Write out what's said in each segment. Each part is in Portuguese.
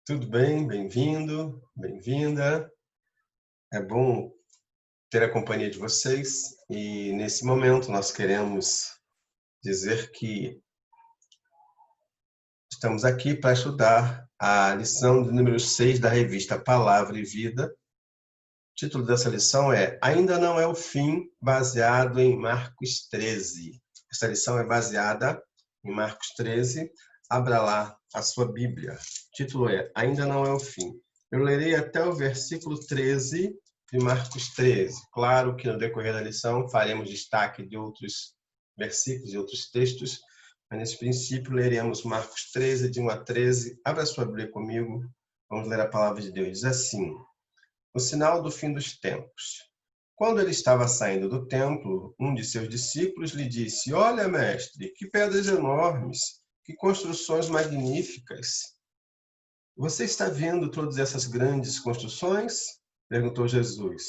Tudo bem? Bem-vindo, bem-vinda. É bom ter a companhia de vocês e nesse momento nós queremos dizer que estamos aqui para estudar a lição de número 6 da revista Palavra e Vida. O título dessa lição é Ainda não é o fim, baseado em Marcos 13. Essa lição é baseada em Marcos 13. Abra lá a sua Bíblia. O título é Ainda não é o fim. Eu lerei até o versículo 13 de Marcos 13. Claro que no decorrer da lição faremos destaque de outros versículos e outros textos, mas nesse princípio leremos Marcos 13, de 1 a 13. Abra sua Bíblia comigo, vamos ler a palavra de Deus. Diz assim: O sinal do fim dos tempos. Quando ele estava saindo do templo, um de seus discípulos lhe disse: Olha, mestre, que pedras enormes, que construções magníficas. Você está vendo todas essas grandes construções? Perguntou Jesus.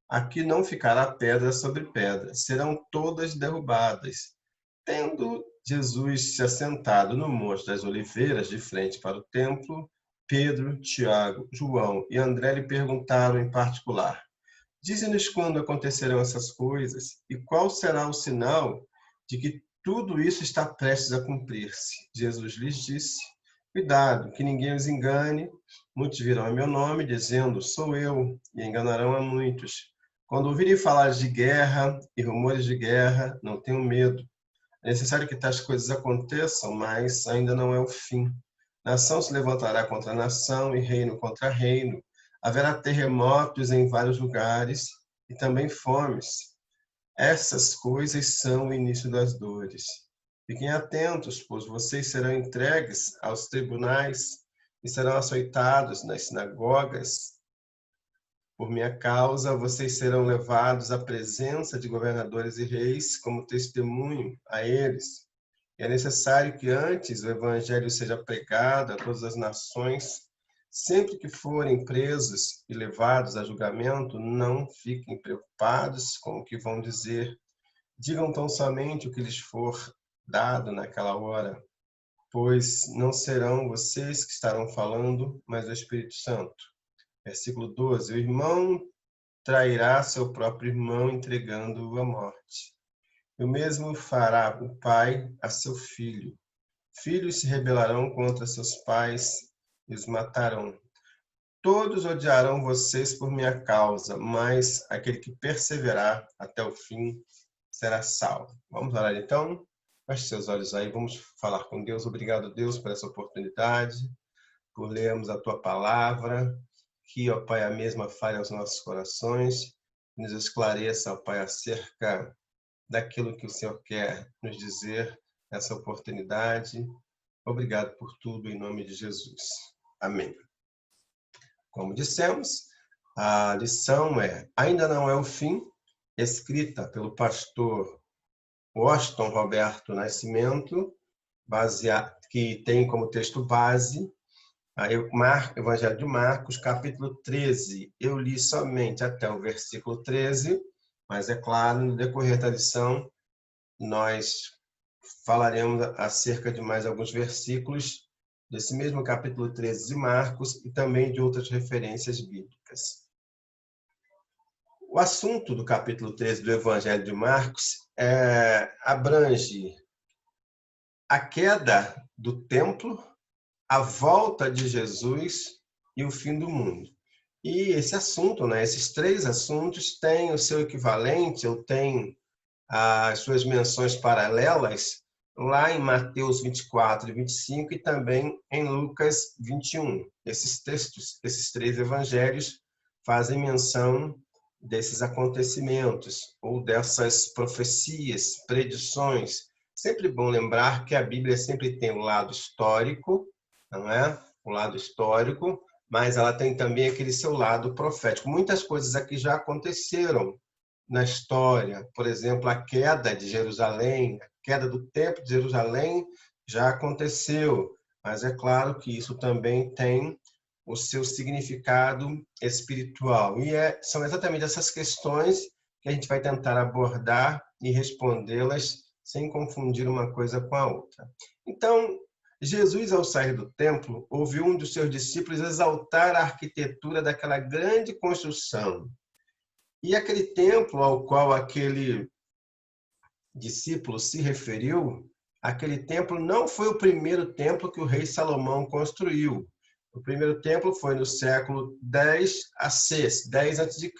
Aqui não ficará pedra sobre pedra, serão todas derrubadas. Tendo Jesus se assentado no Monte das Oliveiras, de frente para o templo, Pedro, Tiago, João e André lhe perguntaram em particular: Dize-nos quando acontecerão essas coisas e qual será o sinal de que tudo isso está prestes a cumprir-se. Jesus lhes disse: Cuidado, que ninguém os engane. Muitos virão em meu nome, dizendo: Sou eu, e enganarão a muitos. Quando ouvirem falar de guerra e rumores de guerra, não tenham medo. É necessário que tais coisas aconteçam, mas ainda não é o fim. Nação se levantará contra nação e reino contra reino. Haverá terremotos em vários lugares e também fomes. Essas coisas são o início das dores. Fiquem atentos, pois vocês serão entregues aos tribunais e serão açoitados nas sinagogas. Por minha causa, vocês serão levados à presença de governadores e reis como testemunho a eles. É necessário que antes o evangelho seja pregado a todas as nações. Sempre que forem presos e levados a julgamento, não fiquem preocupados com o que vão dizer. Digam tão somente o que lhes for dado naquela hora, pois não serão vocês que estarão falando, mas o Espírito Santo. Versículo 12. O irmão trairá seu próprio irmão, entregando-o à morte. O mesmo fará o pai a seu filho. Filhos se rebelarão contra seus pais e os matarão. Todos odiarão vocês por minha causa, mas aquele que perseverar até o fim será salvo. Vamos orar então? Feche seus olhos aí, vamos falar com Deus. Obrigado, Deus, por essa oportunidade, por lermos a tua palavra, que, ó Pai, a mesma fale aos nossos corações, nos esclareça, ó Pai, acerca daquilo que o Senhor quer nos dizer nessa oportunidade. Obrigado por tudo, em nome de Jesus. Amém. Como dissemos, a lição é Ainda não é o fim, escrita pelo pastor Washington Roberto Nascimento, que tem como texto base o Evangelho de Marcos, capítulo 13. Eu li somente até o versículo 13, mas é claro, no decorrer da lição, nós falaremos acerca de mais alguns versículos desse mesmo capítulo 13 de Marcos e também de outras referências bíblicas. O assunto do capítulo 13 do Evangelho de Marcos abrange a queda do templo, a volta de Jesus e o fim do mundo. E esse assunto, esses três assuntos, têm o seu equivalente, ou têm as suas menções paralelas lá em Mateus 24 e 25 e também em Lucas 21. Esses textos, esses três evangelhos, fazem menção desses acontecimentos ou dessas profecias, predições. Sempre bom lembrar que a Bíblia sempre tem o lado histórico, não é? O lado histórico, mas ela tem também aquele seu lado profético. Muitas coisas aqui já aconteceram na história. Por exemplo, a queda de Jerusalém, a queda do Templo de Jerusalém já aconteceu, mas é claro que isso também tem o seu significado espiritual. E são exatamente essas questões que a gente vai tentar abordar e respondê-las sem confundir uma coisa com a outra. Então, Jesus, ao sair do templo, ouviu um dos seus discípulos exaltar a arquitetura daquela grande construção. E aquele templo ao qual aquele discípulo se referiu, aquele templo não foi o primeiro templo que o rei Salomão construiu. O primeiro templo foi no século 10 a.C., 10 a.C.,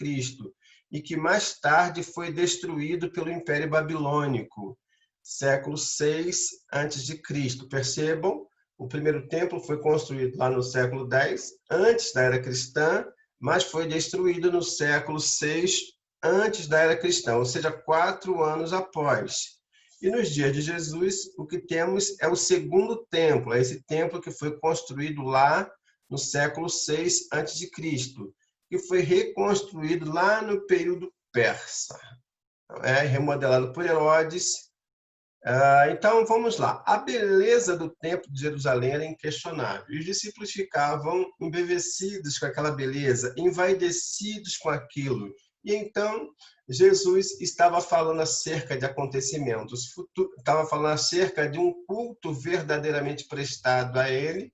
e que mais tarde foi destruído pelo Império Babilônico, século 6 a.C. Percebam, o primeiro templo foi construído lá no século 10, antes da era cristã, mas foi destruído no século 6 antes da era cristã, ou seja, 4 anos após. E nos dias de Jesus, o que temos é o segundo templo, é esse templo que foi construído lá no século 6 a.C., que foi reconstruído lá no período persa, remodelado por Herodes. Então, vamos lá. A beleza do templo de Jerusalém era inquestionável. E os discípulos ficavam embevecidos com aquela beleza, envaidecidos com aquilo. E então, Jesus estava falando acerca de acontecimentos futuros, estava falando acerca de um culto verdadeiramente prestado a ele,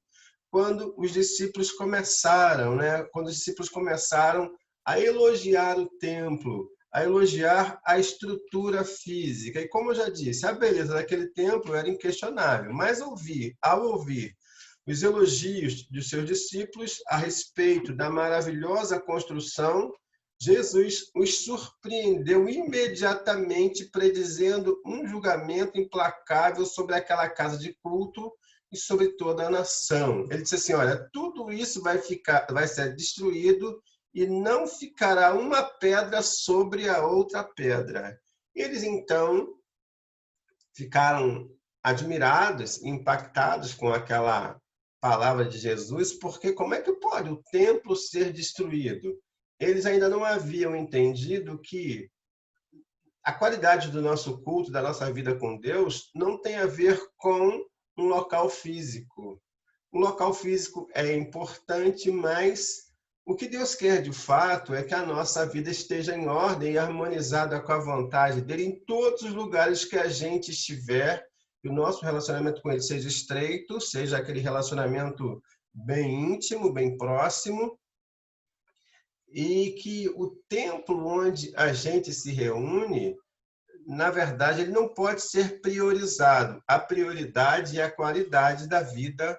quando os discípulos começaram, Quando os discípulos começaram a elogiar o templo, a elogiar a estrutura física. E como eu já disse, a beleza daquele templo era inquestionável, mas ao ouvir os elogios dos seus discípulos a respeito da maravilhosa construção, Jesus os surpreendeu imediatamente, predizendo um julgamento implacável sobre aquela casa de culto e sobre toda a nação. Ele disse assim, olha, tudo isso vai ser destruído e não ficará uma pedra sobre a outra pedra. Eles, então, ficaram admirados, impactados com aquela palavra de Jesus, porque como é que pode o templo ser destruído? Eles ainda não haviam entendido que a qualidade do nosso culto, da nossa vida com Deus, não tem a ver com um local físico. O local físico é importante, mas o que Deus quer de fato é que a nossa vida esteja em ordem e harmonizada com a vontade dele em todos os lugares que a gente estiver, que o nosso relacionamento com ele seja estreito, seja aquele relacionamento bem íntimo, bem próximo, e que o templo onde a gente se reúne, na verdade, ele não pode ser priorizado. A prioridade é a qualidade da vida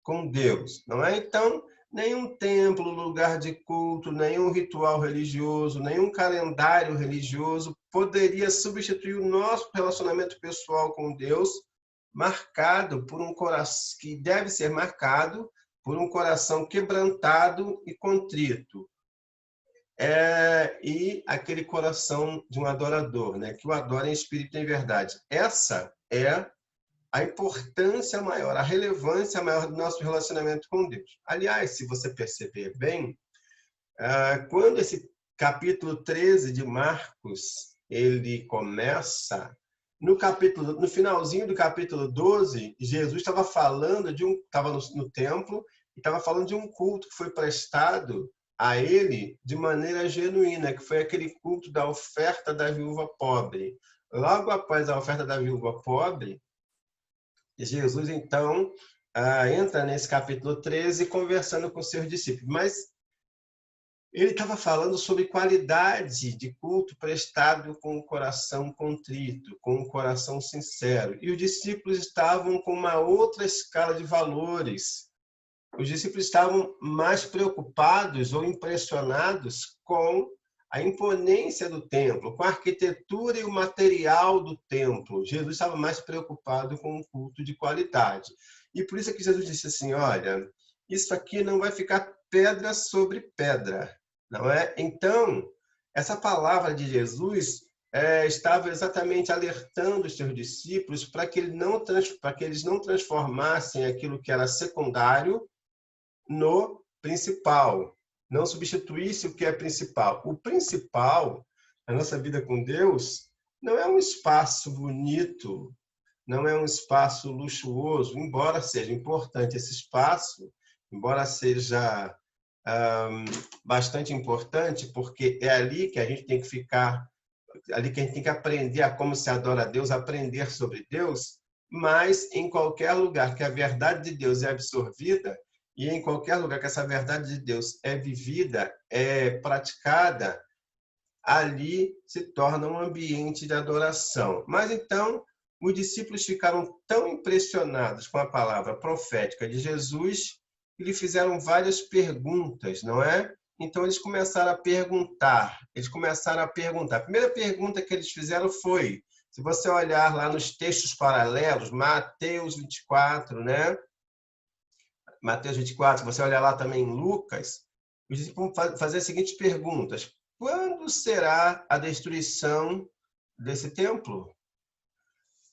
com Deus, não é? Então, nenhum templo, lugar de culto, nenhum ritual religioso, nenhum calendário religioso poderia substituir o nosso relacionamento pessoal com Deus, marcado por um coração que deve ser marcado por um coração quebrantado e contrito. E aquele coração de um adorador, que o adora em espírito e em verdade. Essa é a importância maior, a relevância maior do nosso relacionamento com Deus. Aliás, se você perceber bem, quando esse capítulo 13 de Marcos ele começa, no finalzinho do capítulo 12, Jesus estava falando estava no templo e estava falando de um culto que foi prestado a ele de maneira genuína, que foi aquele culto da oferta da viúva pobre. Logo após a oferta da viúva pobre, Jesus, então, entra nesse capítulo 13 conversando com seus discípulos. Mas ele estava falando sobre qualidade de culto prestado com o coração contrito, com o coração sincero. E os discípulos estavam com uma outra escala de valores. Os discípulos estavam mais preocupados ou impressionados com a imponência do templo, com a arquitetura e o material do templo. Jesus estava mais preocupado com um culto de qualidade. E por isso é que Jesus disse assim, olha, isso aqui não vai ficar pedra sobre pedra, não é? Então, essa palavra de Jesus estava exatamente alertando os seus discípulos para que eles não transformassem aquilo que era secundário no principal, não substituísse o que é principal. O principal, a nossa vida com Deus, não é um espaço bonito, não é um espaço luxuoso, embora seja importante esse espaço, embora seja bastante importante, porque é ali que a gente tem que ficar, ali que a gente tem que aprender a como se adora a Deus, aprender sobre Deus, mas em qualquer lugar que a verdade de Deus é absorvida, e em qualquer lugar que essa verdade de Deus é vivida, é praticada, ali se torna um ambiente de adoração. Mas então, os discípulos ficaram tão impressionados com a palavra profética de Jesus que lhe fizeram várias perguntas, não é? Então eles começaram a perguntar. A primeira pergunta que eles fizeram foi, se você olhar lá nos textos paralelos, Mateus 24, né? Mateus 24, se você olhar lá também em Lucas, os discípulos vão fazer as seguintes perguntas: quando será a destruição desse templo?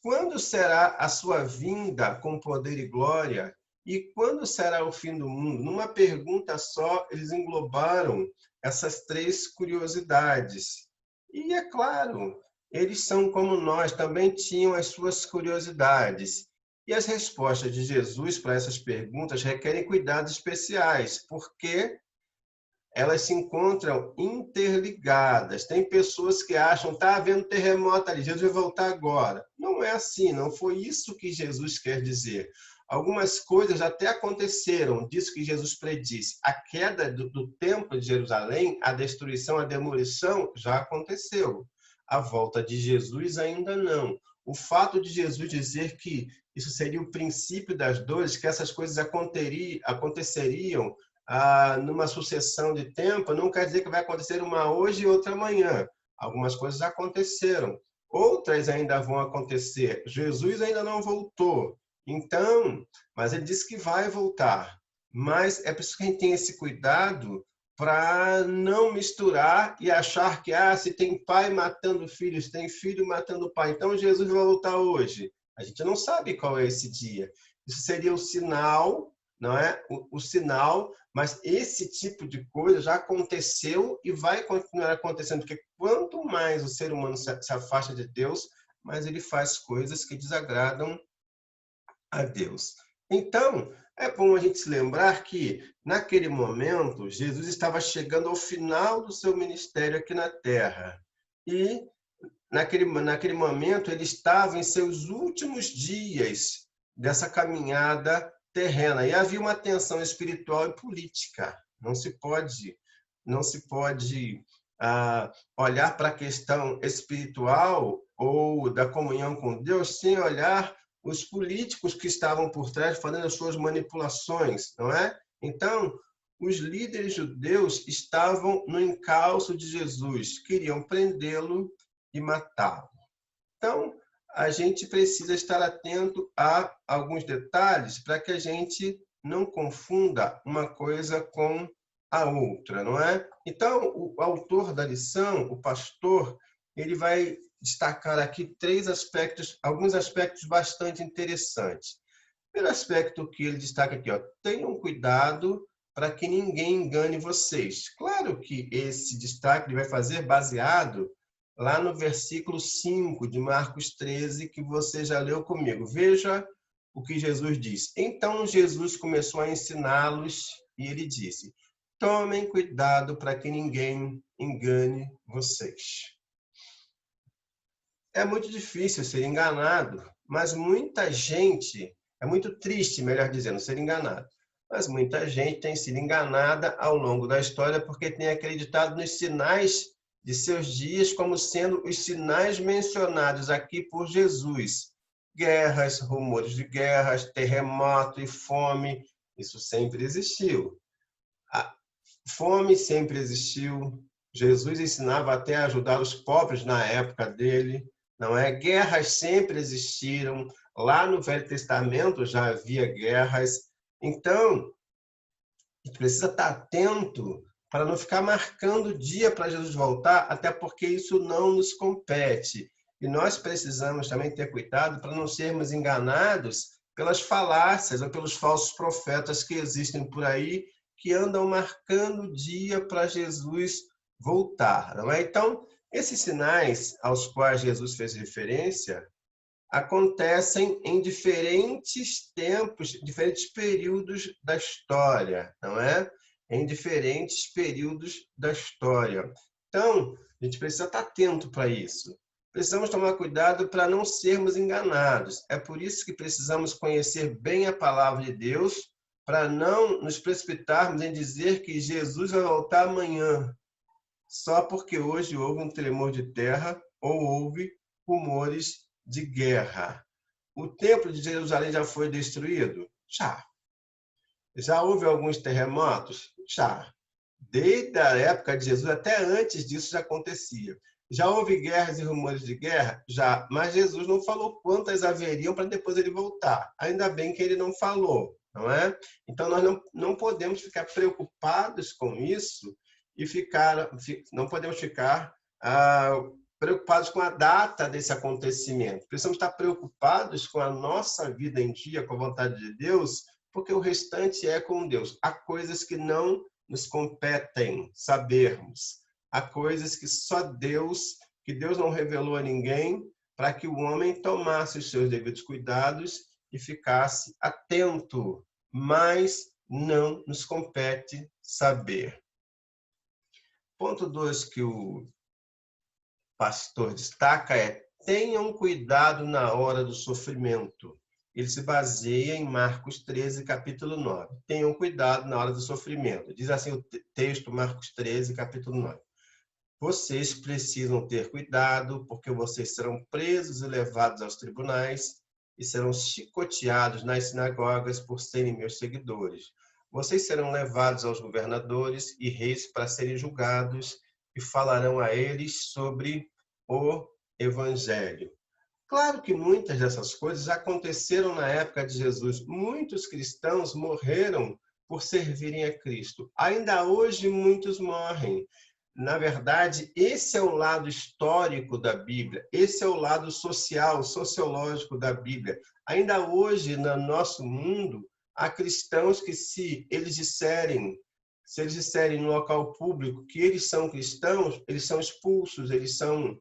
Quando será a sua vinda com poder e glória? E quando será o fim do mundo? Numa pergunta só, eles englobaram essas três curiosidades. E é claro, eles são como nós, também tinham as suas curiosidades. E as respostas de Jesus para essas perguntas requerem cuidados especiais, porque elas se encontram interligadas. Tem pessoas que acham, está havendo terremoto ali, Jesus vai voltar agora. Não é assim, não foi isso que Jesus quer dizer. Algumas coisas até aconteceram, disso que Jesus predisse. A queda do templo de Jerusalém, a destruição, a demolição, já aconteceu. A volta de Jesus ainda não. O fato de Jesus dizer que isso seria o princípio das dores, que essas coisas aconteceriam numa sucessão de tempo, não quer dizer que vai acontecer uma hoje e outra amanhã. Algumas coisas aconteceram, outras ainda vão acontecer. Jesus ainda não voltou, então, mas ele disse que vai voltar. Mas é preciso que a gente tenha esse cuidado para não misturar e achar que se tem pai matando filhos, tem filho matando pai, então Jesus vai voltar hoje. A gente não sabe qual é esse dia. Isso seria o sinal, não é? O sinal, mas esse tipo de coisa já aconteceu e vai continuar acontecendo, porque quanto mais o ser humano se afasta de Deus, mais ele faz coisas que desagradam a Deus. Então, é bom a gente se lembrar que, naquele momento, Jesus estava chegando ao final do seu ministério aqui na Terra. E, naquele momento, ele estava em seus últimos dias dessa caminhada terrena. E havia uma tensão espiritual e política. Não se pode olhar para a questão espiritual ou da comunhão com Deus sem olhar os políticos que estavam por trás fazendo as suas manipulações, não é? Então, os líderes judeus estavam no encalço de Jesus, queriam prendê-lo e matá-lo. Então, a gente precisa estar atento a alguns detalhes para que a gente não confunda uma coisa com a outra, não é? Então, o autor da lição, o pastor, ele vai destacar aqui alguns aspectos bastante interessantes. O primeiro aspecto que ele destaca aqui, tenham cuidado para que ninguém engane vocês. Claro que esse destaque ele vai fazer baseado lá no versículo 5 de Marcos 13, que você já leu comigo. Veja o que Jesus diz. Então Jesus começou a ensiná-los e ele disse: tomem cuidado para que ninguém engane vocês. É muito difícil ser enganado, mas muita gente, é muito triste, melhor dizendo, ser enganado. Mas muita gente tem sido enganada ao longo da história porque tem acreditado nos sinais de seus dias como sendo os sinais mencionados aqui por Jesus. Guerras, rumores de guerras, terremoto e fome, isso sempre existiu. A fome sempre existiu. Jesus ensinava até a ajudar os pobres na época dele. Não é? Guerras sempre existiram. Lá no Velho Testamento já havia guerras. Então, a gente precisa estar atento para não ficar marcando o dia para Jesus voltar, até porque isso não nos compete. E nós precisamos também ter cuidado para não sermos enganados pelas falácias ou pelos falsos profetas que existem por aí, que andam marcando o dia para Jesus voltar. Não é? Então, esses sinais aos quais Jesus fez referência acontecem em diferentes tempos, diferentes períodos da história, não é? Em diferentes períodos da história. Então, a gente precisa estar atento para isso. precisamos tomar cuidado para não sermos enganados. É por isso que precisamos conhecer bem a palavra de Deus, para não nos precipitarmos em dizer que Jesus vai voltar amanhã, só porque hoje houve um tremor de terra ou houve rumores de guerra. O templo de Jerusalém já foi destruído? Já. Já houve alguns terremotos? Já. Desde a época de Jesus, até antes disso já acontecia. Já houve guerras e rumores de guerra? Já. Mas Jesus não falou quantas haveriam para depois ele voltar. Ainda bem que ele não falou, não é? Então nós não podemos ficar preocupados com isso e não podemos ficar preocupados com a data desse acontecimento. Precisamos estar preocupados com a nossa vida em dia, com a vontade de Deus, porque o restante é com Deus. Há coisas que não nos competem sabermos. Há coisas que que Deus não revelou a ninguém, para que o homem tomasse os seus devidos cuidados e ficasse atento, mas não nos compete saber. Ponto 2 que o pastor destaca é: tenham cuidado na hora do sofrimento. Ele se baseia em Marcos 13, capítulo 9. Tenham cuidado na hora do sofrimento. Diz assim o texto, Marcos 13, capítulo 9. Vocês precisam ter cuidado, porque vocês serão presos e levados aos tribunais e serão chicoteados nas sinagogas por serem meus seguidores. Vocês serão levados aos governadores e reis para serem julgados e falarão a eles sobre o evangelho. Claro que muitas dessas coisas aconteceram na época de Jesus. Muitos cristãos morreram por servirem a Cristo. Ainda hoje muitos morrem. Na verdade, esse é o lado histórico da Bíblia. Esse é o lado social, sociológico da Bíblia. Ainda hoje, no nosso mundo, há cristãos que se eles disserem no local público que eles são cristãos, eles são expulsos, eles são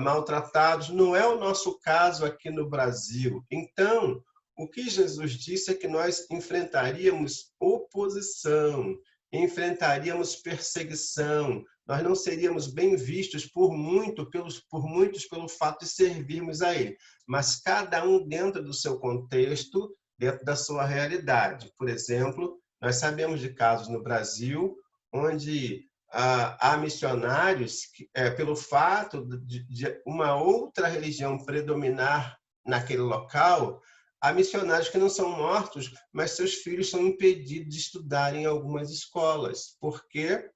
maltratados. Não é o nosso caso aqui no Brasil. Então, o que Jesus disse é que nós enfrentaríamos oposição, enfrentaríamos perseguição, nós não seríamos bem vistos por muitos pelo fato de servirmos a Ele, mas cada um dentro do seu contexto, dentro da sua realidade. Por exemplo, nós sabemos de casos no Brasil onde há missionários que, pelo fato de uma outra religião predominar naquele local, há missionários que não são mortos, mas seus filhos são impedidos de estudar em algumas escolas. Por quê?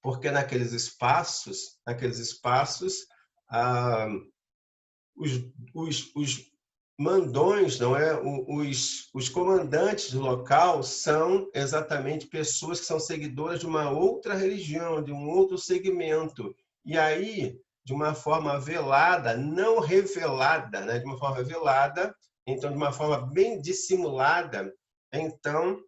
Porque naqueles espaços, os mandões, não é? Os comandantes do local são exatamente pessoas que são seguidoras de uma outra religião, de um outro segmento. E aí, de uma forma velada, não revelada, né? De uma forma velada, então de uma forma bem dissimulada, então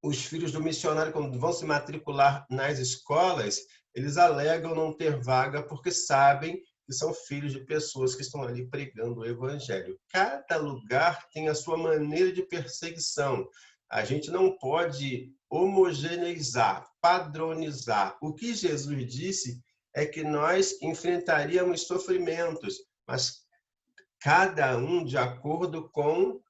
os filhos do missionário, quando vão se matricular nas escolas, eles alegam não ter vaga porque sabem que são filhos de pessoas que estão ali pregando o evangelho. Cada lugar tem a sua maneira de perseguição. A gente não pode homogeneizar, padronizar. O que Jesus disse é que nós enfrentaríamos sofrimentos, mas cada um de acordo com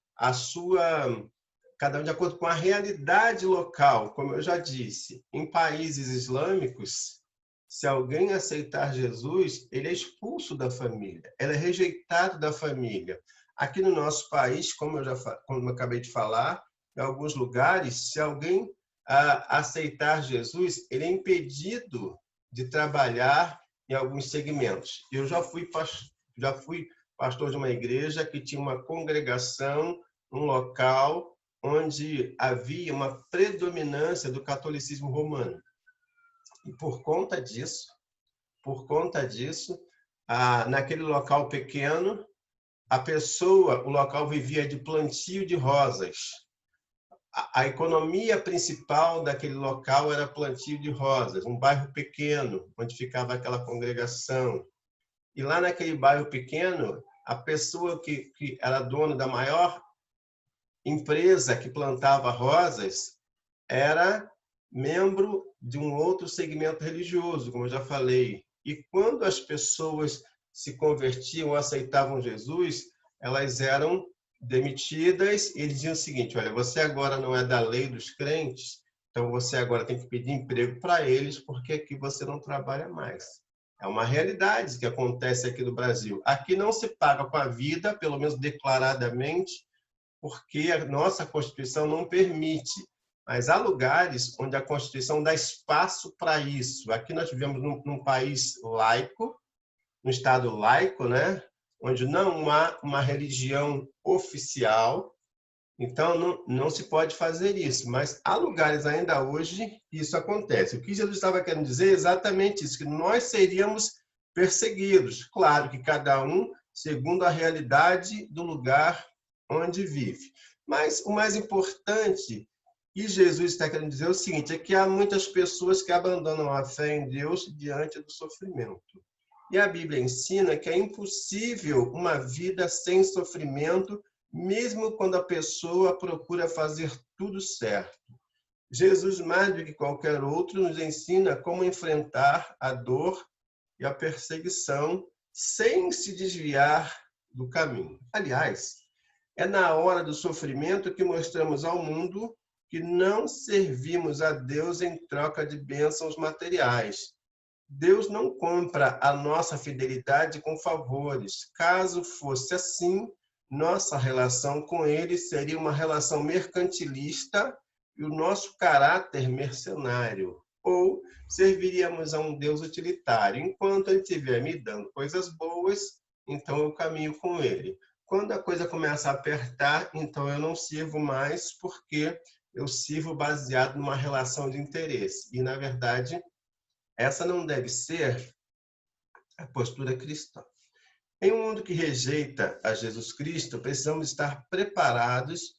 cada um de acordo com a realidade local. Como eu já disse, em países islâmicos, se alguém aceitar Jesus, ele é expulso da família, ele é rejeitado da família. Aqui no nosso país, como eu acabei de falar, em alguns lugares, se alguém aceitar Jesus, ele é impedido de trabalhar em alguns segmentos. Eu já fui pastor de uma igreja que tinha uma congregação, um local onde havia uma predominância do catolicismo romano. E por conta disso, naquele local pequeno, o local vivia de plantio de rosas. A economia principal daquele local era plantio de rosas, um bairro pequeno, onde ficava aquela congregação. E lá naquele bairro pequeno, a pessoa que era dona da maior empresa que plantava rosas era membro de um outro segmento religioso, como eu já falei. E quando as pessoas se convertiam, aceitavam Jesus, elas eram demitidas e eles diziam o seguinte: olha, você agora não é da lei dos crentes, então você agora tem que pedir emprego para eles, porque aqui você não trabalha mais. É uma realidade que acontece aqui no Brasil. Aqui não se paga com a vida, pelo menos declaradamente, porque a nossa Constituição não permite. Mas há lugares onde a Constituição dá espaço para isso. Aqui nós vivemos num país laico, um Estado laico, né? Onde não há uma religião oficial, então não se pode fazer isso. Mas há lugares ainda hoje que isso acontece. O que Jesus estava querendo dizer é exatamente isso, que nós seríamos perseguidos. Claro que cada um segundo a realidade do lugar onde vive. Mas o mais importante que Jesus está querendo dizer é o seguinte, é que há muitas pessoas que abandonam a fé em Deus diante do sofrimento. E a Bíblia ensina que é impossível uma vida sem sofrimento, mesmo quando a pessoa procura fazer tudo certo. Jesus, mais do que qualquer outro, nos ensina como enfrentar a dor e a perseguição sem se desviar do caminho. Aliás, é na hora do sofrimento que mostramos ao mundo que não servimos a Deus em troca de bênçãos materiais. Deus não compra a nossa fidelidade com favores. Caso fosse assim, nossa relação com Ele seria uma relação mercantilista e o nosso caráter mercenário. Ou serviríamos a um Deus utilitário. Enquanto Ele estiver me dando coisas boas, então eu caminho com Ele. Quando a coisa começa a apertar, então eu não sirvo mais, porque eu sirvo baseado numa relação de interesse. E, na verdade, essa não deve ser a postura cristã. Em um mundo que rejeita a Jesus Cristo, precisamos estar preparados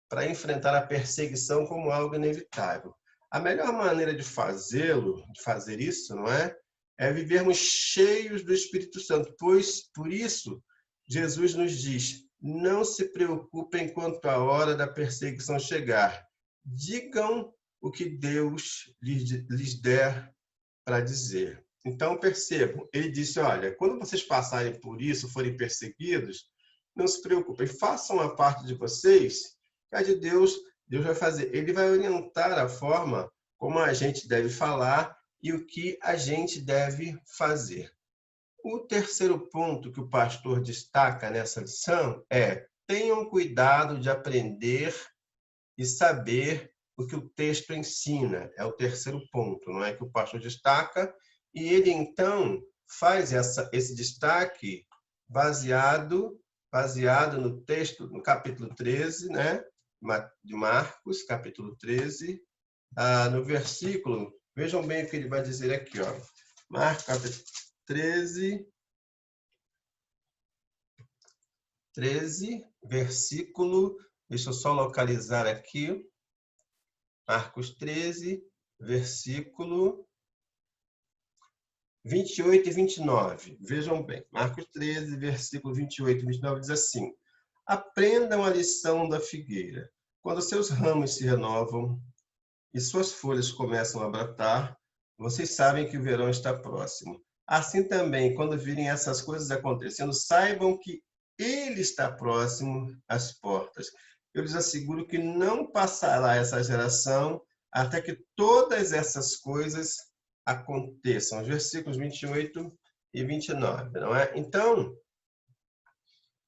para enfrentar a perseguição como algo inevitável. A melhor maneira de fazê-lo, de fazer isso, não é? É vivermos cheios do Espírito Santo, pois, por isso, Jesus nos diz: não se preocupem quanto à hora da perseguição chegar. Digam o que Deus lhes der para dizer. Então, percebam, ele disse, olha, quando vocês passarem por isso, forem perseguidos, não se preocupem, façam a parte de vocês, que a de Deus, Deus vai fazer. Ele vai orientar a forma como a gente deve falar e o que a gente deve fazer. O terceiro ponto que o pastor destaca nessa lição é: tenham cuidado de aprender e saber o que o texto ensina. É o terceiro ponto, não é, que o pastor destaca, e ele então faz esse destaque baseado no texto, no capítulo 13, né, de Marcos, capítulo 13, no versículo, vejam bem o que ele vai dizer aqui, ó. Marcos, capítulo 13, versículo, deixa eu só localizar aqui, Marcos 13, versículo 28 e 29. Vejam bem, Marcos 13, versículo 28 e 29 diz assim: aprendam a lição da figueira. Quando seus ramos se renovam e suas folhas começam a brotar, vocês sabem que o verão está próximo. Assim também, quando virem essas coisas acontecendo, saibam que ele está próximo às portas. Eu lhes asseguro que não passará essa geração até que todas essas coisas aconteçam. Os versículos 28 e 29, não é? Então,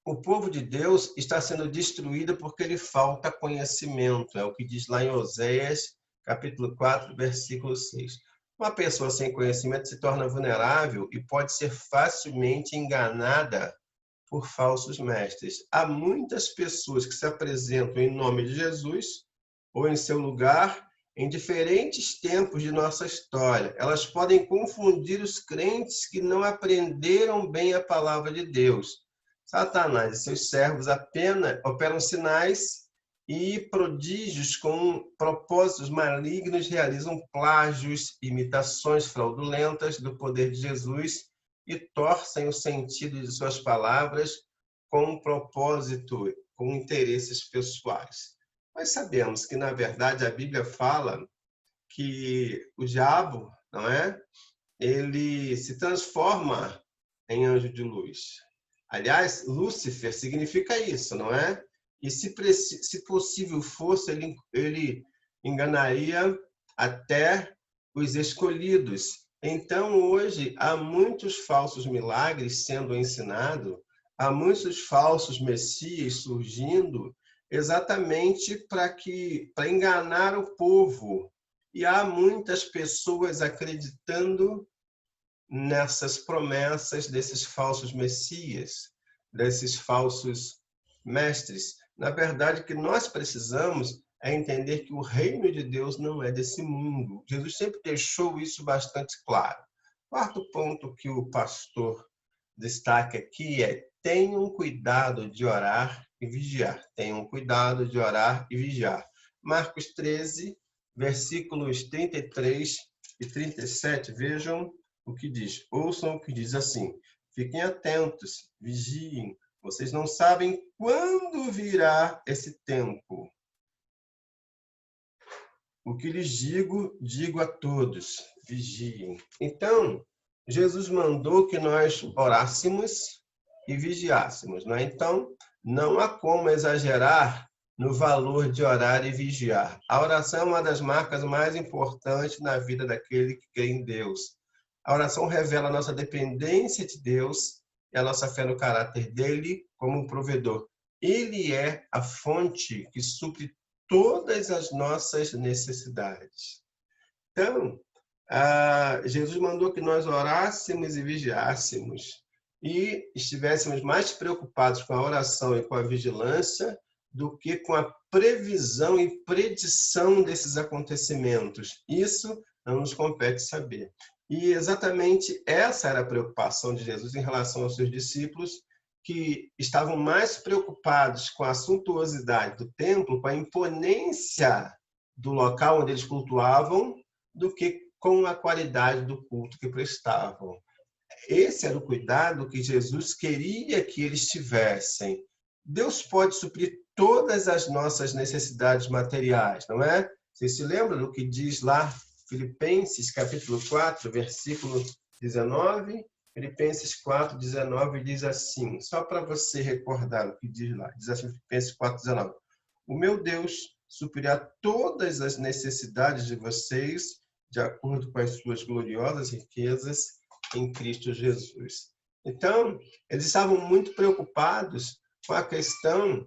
o povo de Deus está sendo destruído porque lhe falta conhecimento. É o que diz lá em Oséias, capítulo 4, versículo 6. Uma pessoa sem conhecimento se torna vulnerável e pode ser facilmente enganada por falsos mestres. Há muitas pessoas que se apresentam em nome de Jesus ou em seu lugar em diferentes tempos de nossa história. Elas podem confundir os crentes que não aprenderam bem a palavra de Deus. Satanás e seus servos apenas operam sinais e prodígios com propósitos malignos, realizam plágios, imitações fraudulentas do poder de Jesus e torcem o sentido de suas palavras com um propósito, com interesses pessoais. Nós sabemos que, na verdade, a Bíblia fala que o diabo, não é? ele se transforma em anjo de luz. Aliás, Lúcifer significa isso, não é? E se possível fosse, ele enganaria até os escolhidos. Então, hoje, há muitos falsos milagres sendo ensinados, há muitos falsos messias surgindo, exatamente para enganar o povo. E há muitas pessoas acreditando nessas promessas desses falsos messias, desses falsos mestres. Na verdade, o que nós precisamos é entender que o reino de Deus não é desse mundo. Jesus sempre deixou isso bastante claro. Quarto ponto que o pastor destaca aqui é: tenham cuidado de orar e vigiar. Tenham cuidado de orar e vigiar. Marcos 13, versículos 33 e 37, vejam o que diz. Ouçam o que diz assim: fiquem atentos, vigiem. Vocês não sabem quando virá esse tempo. O que lhes digo, digo a todos: vigiem. Então, Jesus mandou que nós orássemos e vigiássemos, não é? Então, não há como exagerar no valor de orar e vigiar. A oração é uma das marcas mais importantes na vida daquele que crê em Deus. A oração revela a nossa dependência de Deus e a nossa fé no caráter dele como um provedor. Ele é a fonte que supre todas as nossas necessidades. Então, Jesus mandou que nós orássemos e vigiássemos e estivéssemos mais preocupados com a oração e com a vigilância do que com a previsão e predição desses acontecimentos. Isso não nos compete saber. E exatamente essa era a preocupação de Jesus em relação aos seus discípulos, que estavam mais preocupados com a suntuosidade do templo, com a imponência do local onde eles cultuavam, do que com a qualidade do culto que prestavam. Esse era o cuidado que Jesus queria que eles tivessem. Deus pode suprir todas as nossas necessidades materiais, não é? Vocês se lembram do que diz lá Filipenses, capítulo 4, versículo 19? Filipenses 4, 19 diz assim, só para você recordar o que diz lá, diz assim, Filipenses 4, 19. O meu Deus suprirá todas as necessidades de vocês de acordo com as suas gloriosas riquezas em Cristo Jesus. Então, eles estavam muito preocupados com a questão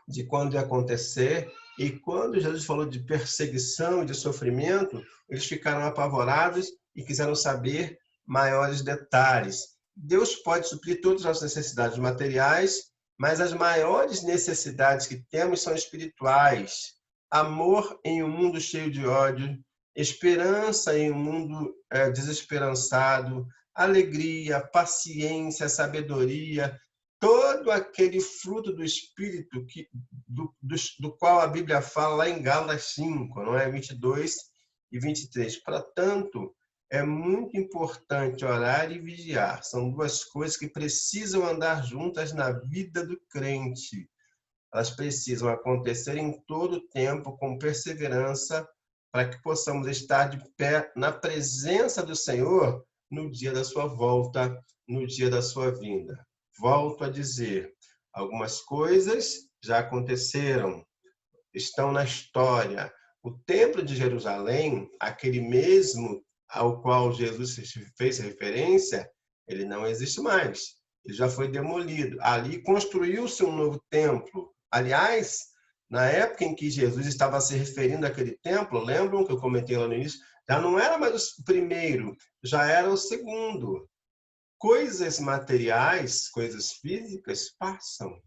de quando ia acontecer, e quando Jesus falou de perseguição e de sofrimento, eles ficaram apavorados e quiseram saber maiores detalhes. Deus pode suprir todas as necessidades materiais, mas as maiores necessidades que temos são espirituais. Amor em um mundo cheio de ódio, esperança em um mundo desesperançado, alegria, paciência, sabedoria, todo aquele fruto do Espírito do qual a Bíblia fala lá em Gálatas 5, não é? 22 e 23. Portanto, é muito importante orar e vigiar. São duas coisas que precisam andar juntas na vida do crente. Elas precisam acontecer em todo o tempo, com perseverança, para que possamos estar de pé na presença do Senhor no dia da sua volta, no dia da sua vinda. Volto a dizer, algumas coisas já aconteceram, estão na história. O Templo de Jerusalém, aquele mesmo ao qual Jesus fez referência, ele não existe mais. Ele já foi demolido. Ali construiu-se um novo templo. Aliás, na época em que Jesus estava se referindo àquele templo, lembram que eu comentei lá no início? Já não era mais o primeiro, já era o segundo. Coisas materiais, coisas físicas, passam.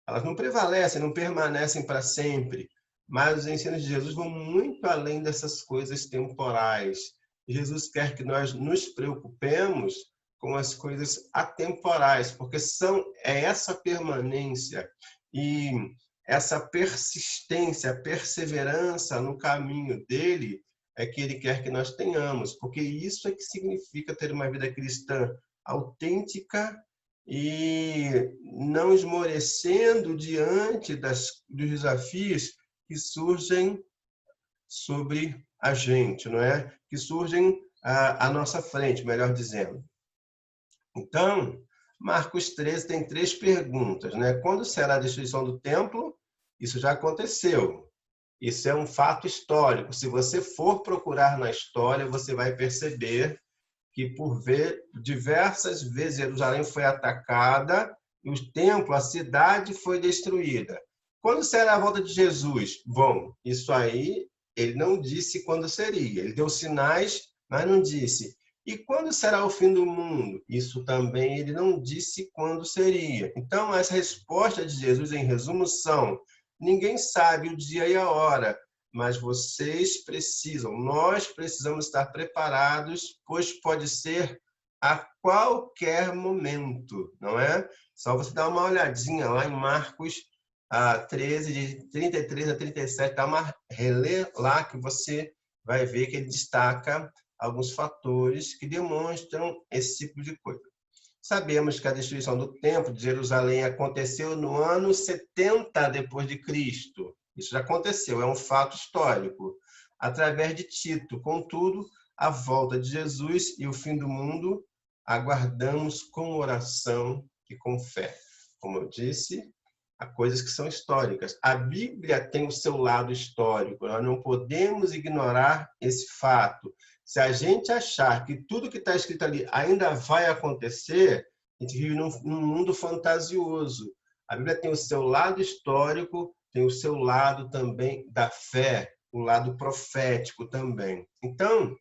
Elas não prevalecem, não permanecem para sempre. Mas os ensinos de Jesus vão muito além dessas coisas temporais. Jesus quer que nós nos preocupemos com as coisas atemporais, porque é essa permanência e essa persistência, perseverança no caminho dele é que ele quer que nós tenhamos, porque isso é que significa ter uma vida cristã autêntica e não esmorecendo diante dos desafios que surgem sobre a gente, não é? Que surgem à nossa frente, melhor dizendo. Então, Marcos 13 tem 3 perguntas, né? Quando será a destruição do templo? Isso já aconteceu. Isso é um fato histórico. Se você for procurar na história, você vai perceber que por diversas vezes Jerusalém foi atacada e o templo, a cidade foi destruída. Quando será a volta de Jesus? Bom, isso aí ele não disse quando seria. Ele deu sinais, mas não disse. E quando será o fim do mundo? Isso também ele não disse quando seria. Então, as respostas de Jesus, em resumo, são: ninguém sabe o dia e a hora, mas vocês precisam, nós precisamos estar preparados, pois pode ser a qualquer momento, não é? Só você dar uma olhadinha lá em Marcos 13, de 33 a 37, dá uma relê lá que você vai ver que ele destaca alguns fatores que demonstram esse tipo de coisa. Sabemos que a destruição do templo de Jerusalém aconteceu no ano 70 depois de Cristo. Isso já aconteceu, é um fato histórico, através de Tito. Contudo, a volta de Jesus e o fim do mundo aguardamos com oração e com fé. Como eu disse, há coisas que são históricas. A Bíblia tem o seu lado histórico, nós não podemos ignorar esse fato. Se a gente achar que tudo que está escrito ali ainda vai acontecer, a gente vive num mundo fantasioso. A Bíblia tem o seu lado histórico, tem o seu lado também da fé, o lado profético também. Então,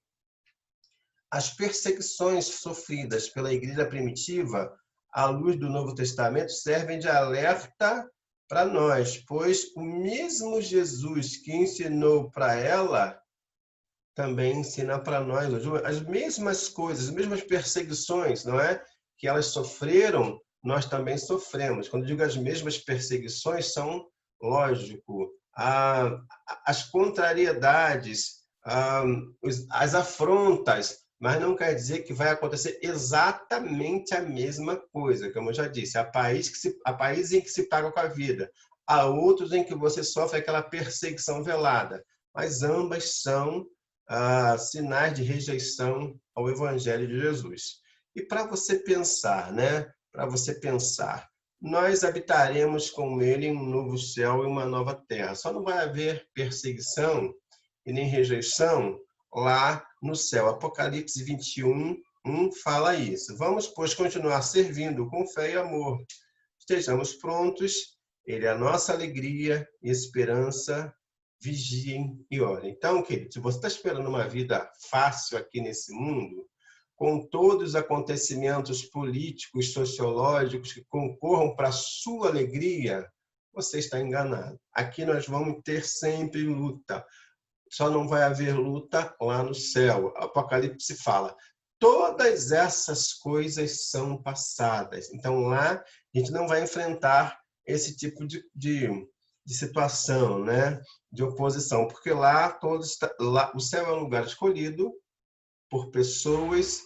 as perseguições sofridas pela igreja primitiva, à luz do Novo Testamento, servem de alerta para nós, pois o mesmo Jesus que ensinou para ela também ensina para nós as mesmas coisas, as mesmas perseguições, não é? Que elas sofreram, nós também sofremos. Quando digo as mesmas perseguições, são, lógico, as contrariedades, as afrontas, mas não quer dizer que vai acontecer exatamente a mesma coisa, como eu já disse. Há países em que se paga com a vida, há outros em que você sofre aquela perseguição velada, mas ambas são sinais de rejeição ao Evangelho de Jesus. E para você pensar, né? Para você pensar, nós habitaremos com ele em um novo céu e uma nova terra. Só não vai haver perseguição e nem rejeição lá no céu. Apocalipse 21:1 fala isso. Vamos, pois, continuar servindo com fé e amor. Estejamos prontos, ele é a nossa alegria e esperança. Vigiem e orem. Então, querido, se você está esperando uma vida fácil aqui nesse mundo, com todos os acontecimentos políticos, sociológicos que concorram para a sua alegria, você está enganado. Aqui nós vamos ter sempre luta. Só não vai haver luta lá no céu. Apocalipse fala: todas essas coisas são passadas. Então lá a gente não vai enfrentar esse tipo de situação, né? De oposição, porque lá o céu é um lugar escolhido por pessoas,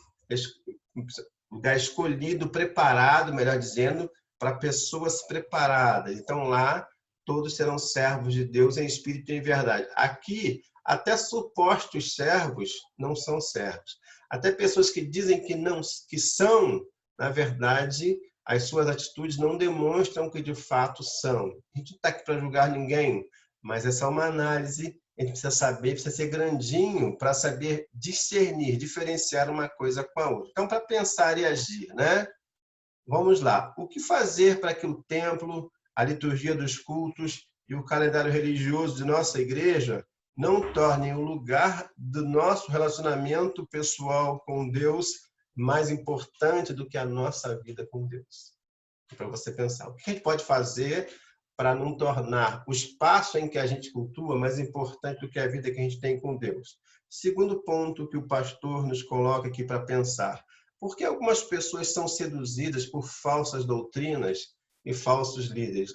lugar escolhido, preparado, melhor dizendo, para pessoas preparadas. Então lá todos serão servos de Deus em espírito e em verdade. Aqui até supostos servos não são servos. Até pessoas que dizem que são, na verdade, as suas atitudes não demonstram que de fato são. A gente não está aqui para julgar ninguém, mas essa é uma análise. A gente precisa saber, precisa ser grandinho para saber discernir, diferenciar uma coisa com a outra. Então, para pensar e agir, né? Vamos lá. O que fazer para que o templo, a liturgia dos cultos e o calendário religioso de nossa igreja não tornem o lugar do nosso relacionamento pessoal com Deus mais importante do que a nossa vida com Deus? Para você pensar, o que a gente pode fazer para não tornar o espaço em que a gente cultua mais importante do que a vida que a gente tem com Deus? Segundo ponto que o pastor nos coloca aqui para pensar: por que algumas pessoas são seduzidas por falsas doutrinas e falsos líderes?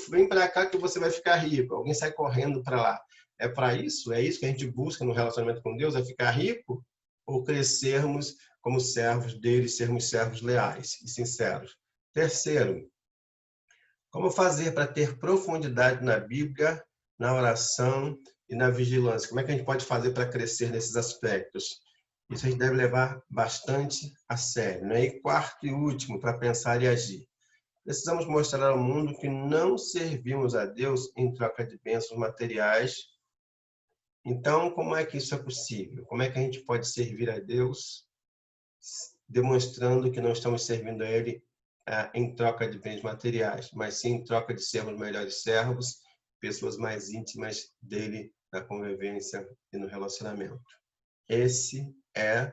Vem para cá que você vai ficar rico. Alguém sai correndo para lá. É para isso? É isso que a gente busca no relacionamento com Deus? É ficar rico? Ou crescermos como servos dele, sermos servos leais e sinceros? Terceiro, como fazer para ter profundidade na Bíblia, na oração e na vigilância? Como é que a gente pode fazer para crescer nesses aspectos? Isso a gente deve levar bastante a sério, né? E quarto e último, para pensar e agir. Precisamos mostrar ao mundo que não servimos a Deus em troca de bênçãos materiais. Então, como é que isso é possível? Como é que a gente pode servir a Deus demonstrando que não estamos servindo a Ele em troca de bens materiais, mas sim em troca de sermos melhores servos, pessoas mais íntimas dele na convivência e no relacionamento? Esse é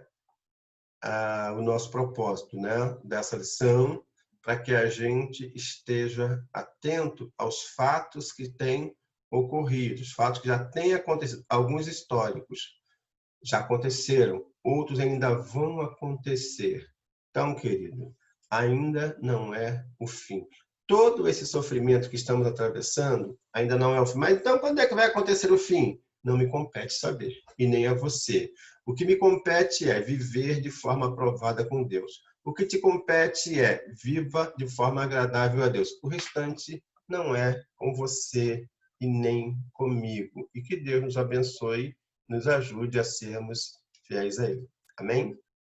o nosso propósito, né, dessa lição, para que a gente esteja atento aos fatos que têm ocorrido, os fatos que já têm acontecido, alguns históricos já aconteceram, outros ainda vão acontecer. Então, querido, ainda não é o fim. Todo esse sofrimento que estamos atravessando ainda não é o fim. Mas então, quando é que vai acontecer o fim? Não me compete saber, e nem a você. O que me compete é viver de forma aprovada com Deus. O que te compete é viva de forma agradável a Deus. O restante não é com você e nem comigo. E que Deus nos abençoe, nos ajude a sermos fiéis a Ele. Amém?